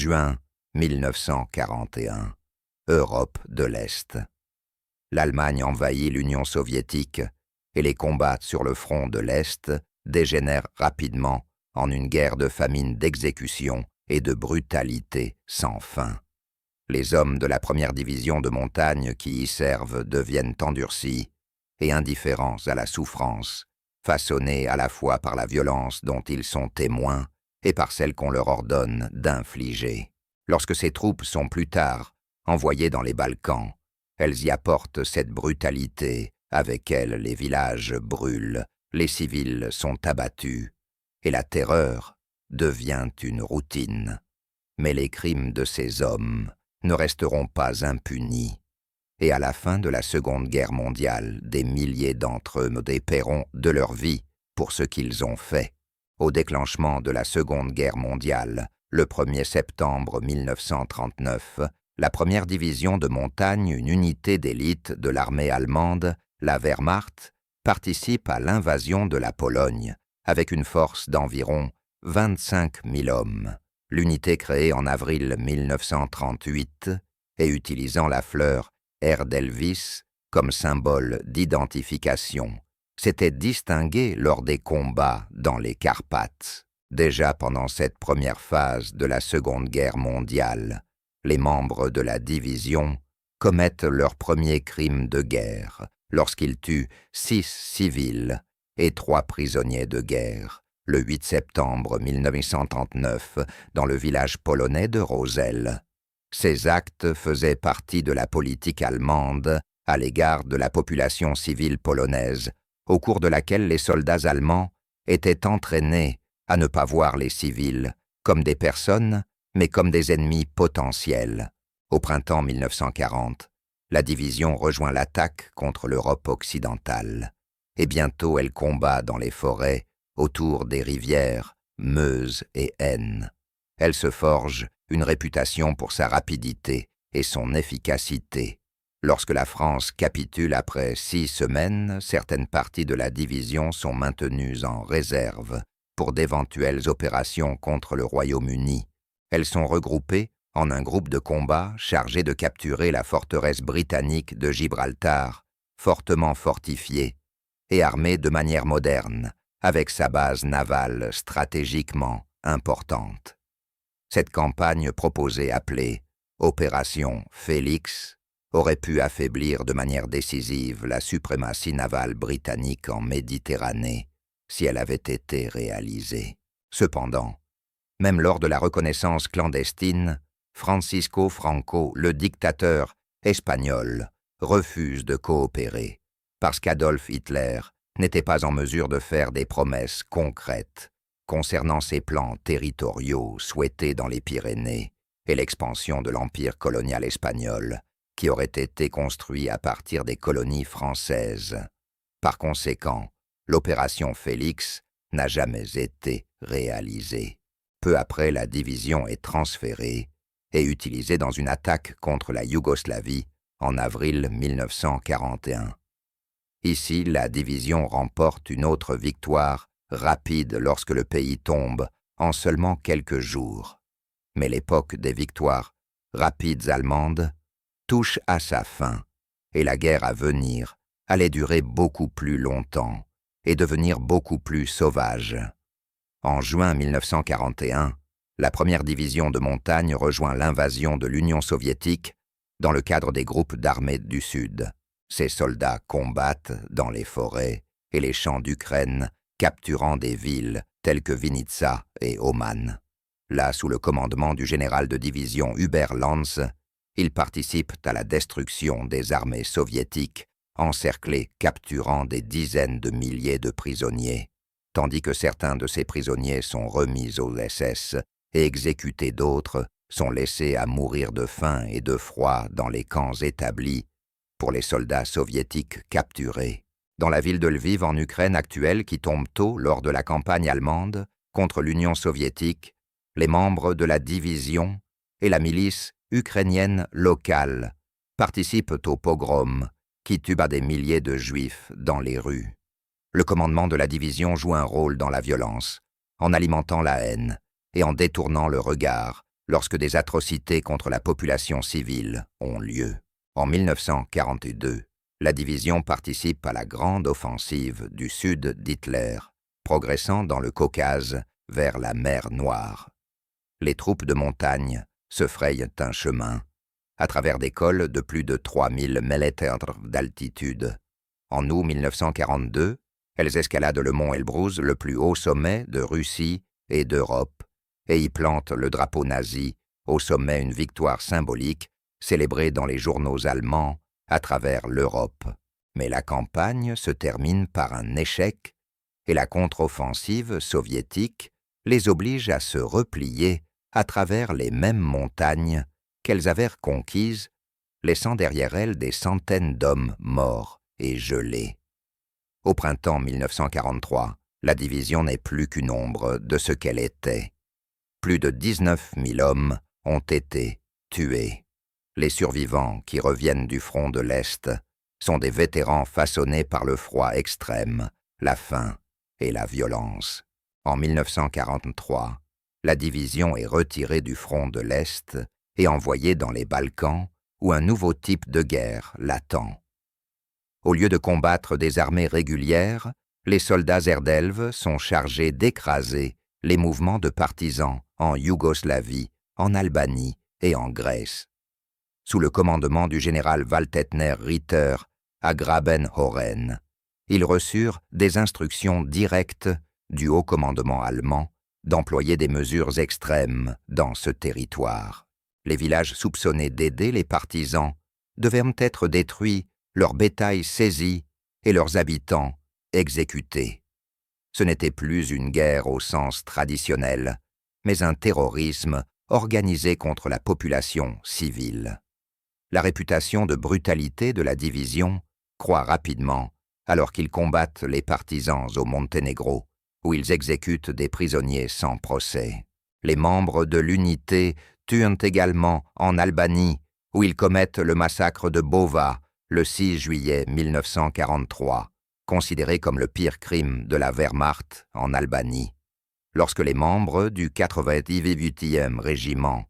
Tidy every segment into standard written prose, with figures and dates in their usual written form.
Juin 1941. Europe de l'Est. L'Allemagne envahit l'Union soviétique et les combats sur le front de l'Est dégénèrent rapidement en une guerre de famine, d'exécution et de brutalité sans fin. Les hommes de la première division de montagne qui y servent deviennent endurcis et indifférents à la souffrance, façonnés à la fois par la violence dont ils sont témoins et par celle qu'on leur ordonne d'infliger. Lorsque ces troupes sont plus tard envoyées dans les Balkans, elles y apportent cette brutalité, avec elles les villages brûlent, les civils sont abattus, et la terreur devient une routine. Mais les crimes de ces hommes ne resteront pas impunis, et à la fin de la Seconde Guerre mondiale, des milliers d'entre eux paieront de leur vie pour ce qu'ils ont fait. Au déclenchement de la Seconde Guerre mondiale, le 1er septembre 1939, la première division de montagne, une unité d'élite de l'armée allemande, la Wehrmacht, participe à l'invasion de la Pologne, avec une force d'environ 25 000 hommes. L'unité créée en avril 1938 et utilisant la fleur Erdelwies comme symbole d'identification, s'était distinguée lors des combats dans les Carpates. Déjà pendant cette première phase de la Seconde Guerre mondiale, les membres de la division commettent leur premier crime de guerre lorsqu'ils tuent 6 civils et 3 prisonniers de guerre le 8 septembre 1939 dans le village polonais de Roselle. Ces actes faisaient partie de la politique allemande à l'égard de la population civile polonaise, au cours de laquelle les soldats allemands étaient entraînés à ne pas voir les civils comme des personnes, mais comme des ennemis potentiels. Au printemps 1940, la division rejoint l'attaque contre l'Europe occidentale, et bientôt elle combat dans les forêts autour des rivières Meuse et Aisne. Elle se forge une réputation pour sa rapidité et son efficacité. Lorsque la France capitule après 6 semaines, certaines parties de la division sont maintenues en réserve pour d'éventuelles opérations contre le Royaume-Uni. Elles sont regroupées en un groupe de combat chargé de capturer la forteresse britannique de Gibraltar, fortement fortifiée et armée de manière moderne, avec sa base navale stratégiquement importante. Cette campagne proposée appelée Opération Félix aurait pu affaiblir de manière décisive la suprématie navale britannique en Méditerranée si elle avait été réalisée. Cependant, même lors de la reconnaissance clandestine, Francisco Franco, le dictateur espagnol, refuse de coopérer, parce qu'Adolf Hitler n'était pas en mesure de faire des promesses concrètes concernant ses plans territoriaux souhaités dans les Pyrénées et l'expansion de l'empire colonial espagnol qui aurait été construit à partir des colonies françaises. Par conséquent, l'opération Félix n'a jamais été réalisée. Peu après, la division est transférée et utilisée dans une attaque contre la Yougoslavie en avril 1941. Ici, la division remporte une autre victoire rapide lorsque le pays tombe en seulement quelques jours. Mais l'époque des victoires rapides allemandes touche à sa fin, et la guerre à venir allait durer beaucoup plus longtemps et devenir beaucoup plus sauvage. En juin 1941, la première division de montagne rejoint l'invasion de l'Union soviétique dans le cadre des groupes d'armées du Sud. Ces soldats combattent dans les forêts et les champs d'Ukraine, capturant des villes telles que Vinitsa et Oman. Là, sous le commandement du général de division Hubert Lanz, ils participent à la destruction des armées soviétiques, encerclées, capturant des dizaines de milliers de prisonniers, tandis que certains de ces prisonniers sont remis aux SS et exécutés, d'autres sont laissés à mourir de faim et de froid dans les camps établis pour les soldats soviétiques capturés. Dans la ville de Lviv en Ukraine actuelle qui tombe tôt lors de la campagne allemande contre l'Union soviétique, les membres de la division et la milice ukrainienne locale participent au pogrom qui tue des milliers de juifs dans les rues. Le commandement de la division joue un rôle dans la violence, en alimentant la haine et en détournant le regard lorsque des atrocités contre la population civile ont lieu. En 1942, la division participe à la grande offensive du sud d'Hitler, progressant dans le Caucase vers la mer Noire. Les troupes de montagne se frayent un chemin à travers des cols de plus de 3000 mètres d'altitude. En août 1942, elles escaladent le mont Elbrus, le plus haut sommet de Russie et d'Europe, et y plantent le drapeau nazi, au sommet une victoire symbolique célébrée dans les journaux allemands à travers l'Europe. Mais la campagne se termine par un échec et la contre-offensive soviétique les oblige à se replier à travers les mêmes montagnes qu'elles avaient conquises, laissant derrière elles des centaines d'hommes morts et gelés. Au printemps 1943, la division n'est plus qu'une ombre de ce qu'elle était. Plus de 19 000 hommes ont été tués. Les survivants qui reviennent du front de l'Est sont des vétérans façonnés par le froid extrême, la faim et la violence. En 1943, la division est retirée du front de l'Est et envoyée dans les Balkans, où un nouveau type de guerre l'attend. Au lieu de combattre des armées régulières, les soldats Zerdelv sont chargés d'écraser les mouvements de partisans en Yougoslavie, en Albanie et en Grèce. Sous le commandement du général Waltettner Ritter à Grabenhoren, ils reçurent des instructions directes du haut commandement allemand d'employer des mesures extrêmes dans ce territoire. Les villages soupçonnés d'aider les partisans devaient être détruits, leur bétail saisi et leurs habitants exécutés. Ce n'était plus une guerre au sens traditionnel, mais un terrorisme organisé contre la population civile. La réputation de brutalité de la division croît rapidement alors qu'ils combattent les partisans au Monténégro, où ils exécutent des prisonniers sans procès. Les membres de l'unité tuent également en Albanie, où ils commettent le massacre de Bova le 6 juillet 1943, considéré comme le pire crime de la Wehrmacht en Albanie. Lorsque les membres du 98e régiment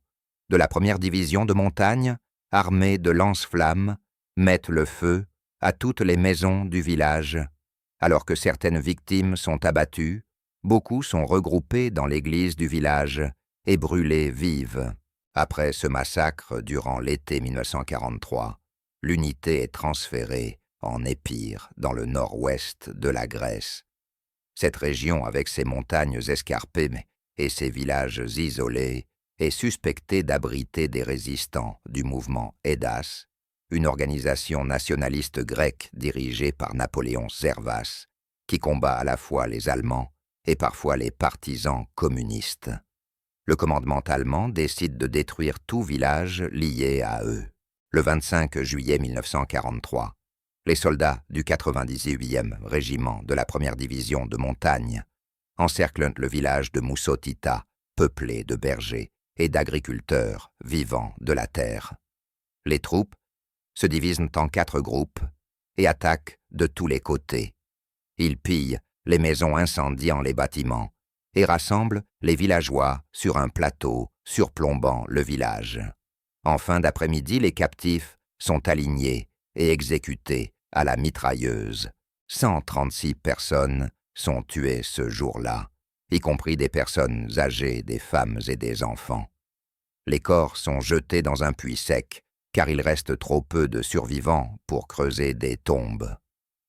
de la 1re division de montagne, armés de lance-flammes, mettent le feu à toutes les maisons du village. Alors que certaines victimes sont abattues, beaucoup sont regroupés dans l'église du village et brûlés vives. Après ce massacre durant l'été 1943, l'unité est transférée en Épire, dans le nord-ouest de la Grèce. Cette région, avec ses montagnes escarpées et ses villages isolés, est suspectée d'abriter des résistants du mouvement EDAS, une organisation nationaliste grecque dirigée par Napoléon Zervas, qui combat à la fois les Allemands et parfois les partisans communistes. Le commandement allemand décide de détruire tout village lié à eux. Le 25 juillet 1943, les soldats du 98e régiment de la 1re division de montagne encerclent le village de Moussotita, peuplé de bergers et d'agriculteurs vivant de la terre. Les troupes se divisent en 4 groupes et attaquent de tous les côtés. Ils pillent les maisons incendiant les bâtiments et rassemblent les villageois sur un plateau surplombant le village. En fin d'après-midi, les captifs sont alignés et exécutés à la mitrailleuse. 136 personnes sont tuées ce jour-là, y compris des personnes âgées, des femmes et des enfants. Les corps sont jetés dans un puits sec, car il reste trop peu de survivants pour creuser des tombes.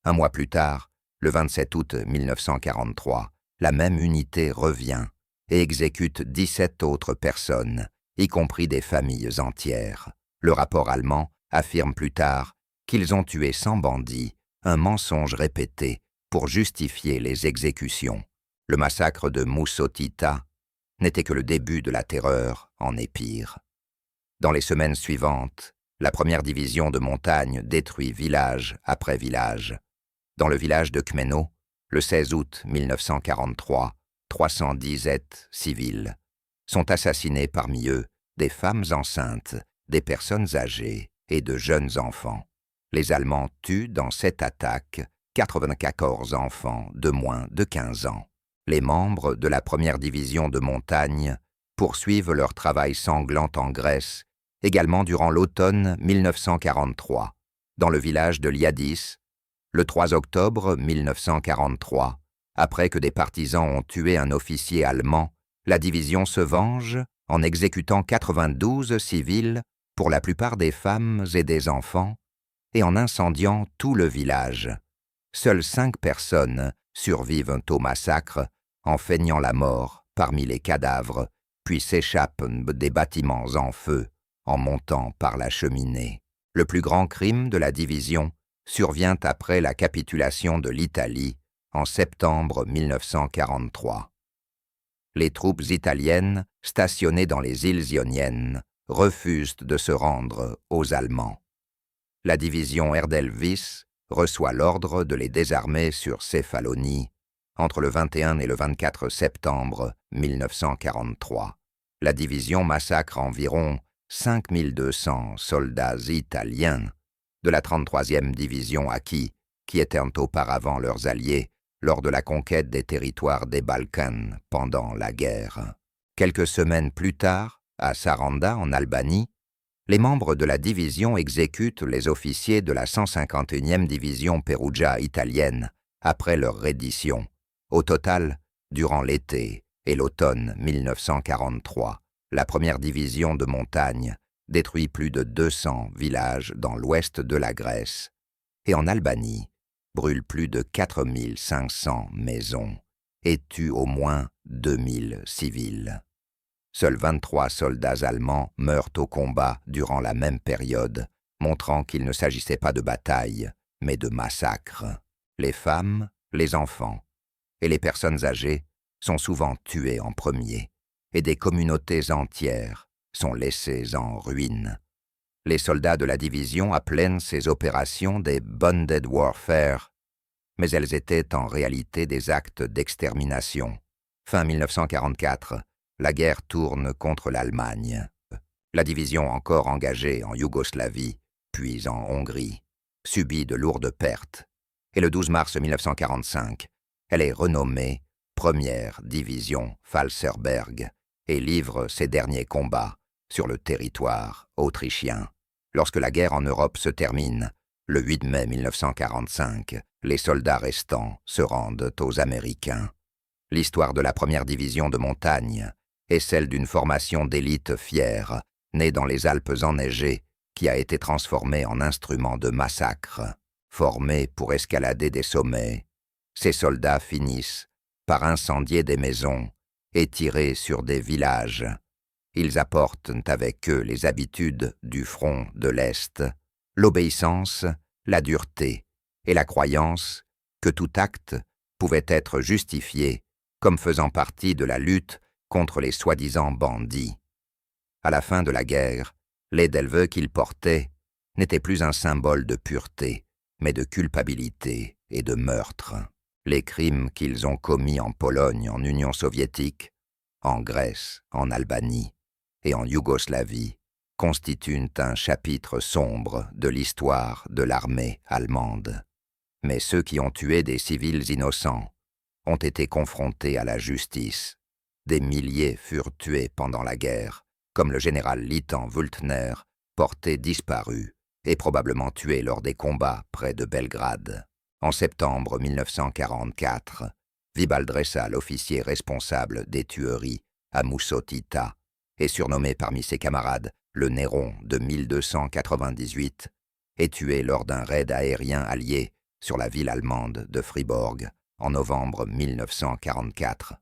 Un mois plus tard, le 27 août 1943, la même unité revient et exécute 17 autres personnes, y compris des familles entières. Le rapport allemand affirme plus tard qu'ils ont tué 100 bandits, un mensonge répété pour justifier les exécutions. Le massacre de Moussotita n'était que le début de la terreur en Épire. Dans les semaines suivantes, la 1re division de montagne détruit village après village. Dans le village de Kmeno, le 16 août 1943, 310 êtres civils sont assassinés, parmi eux des femmes enceintes, des personnes âgées et de jeunes enfants. Les Allemands tuent dans cette attaque 94 enfants de moins de 15 ans. Les membres de la 1re division de montagne poursuivent leur travail sanglant en Grèce, également durant l'automne 1943, dans le village de Liadis, le 3 octobre 1943, après que des partisans ont tué un officier allemand, la division se venge en exécutant 92 civils, pour la plupart des femmes et des enfants, et en incendiant tout le village. Seules 5 personnes survivent au massacre en feignant la mort parmi les cadavres, puis s'échappent des bâtiments en feu en montant par la cheminée. Le plus grand crime de la division survient après la capitulation de l'Italie en septembre 1943. Les troupes italiennes stationnées dans les îles Ioniennes refusent de se rendre aux Allemands. La division Erdelvis reçoit l'ordre de les désarmer sur Céphalonie entre le 21 et le 24 septembre 1943. La division massacre environ 5200 soldats italiens de la 33e division acquis, qui étaient auparavant leurs alliés, lors de la conquête des territoires des Balkans pendant la guerre. Quelques semaines plus tard, à Saranda, en Albanie, les membres de la division exécutent les officiers de la 151e division Perugia italienne après leur reddition. Au total, durant l'été et l'automne 1943, la première division de montagne détruit plus de 200 villages dans l'ouest de la Grèce et en Albanie brûle plus de 4500 maisons et tue au moins 2000 civils. Seuls 23 soldats allemands meurent au combat durant la même période, montrant qu'il ne s'agissait pas de bataille, mais de massacre. Les femmes, les enfants et les personnes âgées sont souvent tuées en premier, et des communautés entières sont laissées en ruine. Les soldats de la division appellent ces opérations des « bonded warfare », mais elles étaient en réalité des actes d'extermination. Fin 1944, la guerre tourne contre l'Allemagne. La division encore engagée en Yougoslavie, puis en Hongrie, subit de lourdes pertes, et le 12 mars 1945, elle est renommée Première Division Falserberg et livre ses derniers combats sur le territoire autrichien. Lorsque la guerre en Europe se termine, le 8 mai 1945, les soldats restants se rendent aux Américains. L'histoire de la première division de montagne est celle d'une formation d'élite fière, née dans les Alpes enneigées, qui a été transformée en instrument de massacre. Formés pour escalader des sommets, ces soldats finissent par incendier des maisons et tirer sur des villages. Ils apportent avec eux les habitudes du front de l'Est, l'obéissance, la dureté et la croyance que tout acte pouvait être justifié comme faisant partie de la lutte contre les soi-disant bandits. À la fin de la guerre, les delveux qu'ils portaient n'étaient plus un symbole de pureté, mais de culpabilité et de meurtre. Les crimes qu'ils ont commis en Pologne, en Union soviétique, en Grèce, en Albanie et en Yougoslavie constituent un chapitre sombre de l'histoire de l'armée allemande. Mais ceux qui ont tué des civils innocents ont été confrontés à la justice. Des milliers furent tués pendant la guerre, comme le général Litan Wultner, porté disparu et probablement tué lors des combats près de Belgrade. En septembre 1944, Vibald dressa l'officier responsable des tueries à Moussotita et surnommé parmi ses camarades le Néron de 1298, est tué lors d'un raid aérien allié sur la ville allemande de Fribourg en novembre 1944.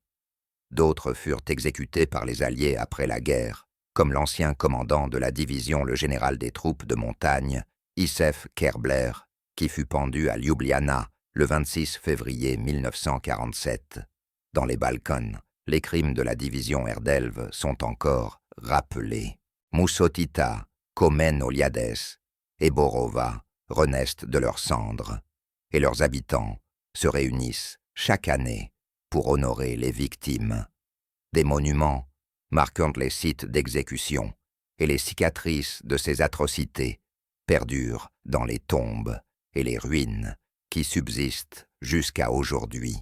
D'autres furent exécutés par les Alliés après la guerre, comme l'ancien commandant de la division le général des troupes de montagne, Isef Kerbler, qui fut pendu à Ljubljana le 26 février 1947. Dans les Balkans, les crimes de la division Erdelv sont encore rappelés. Moussotita, Komen Oliades et Borova renaissent de leurs cendres, et leurs habitants se réunissent chaque année pour honorer les victimes. Des monuments marquant les sites d'exécution et les cicatrices de ces atrocités perdurent dans les tombes et les ruines qui subsistent jusqu'à aujourd'hui.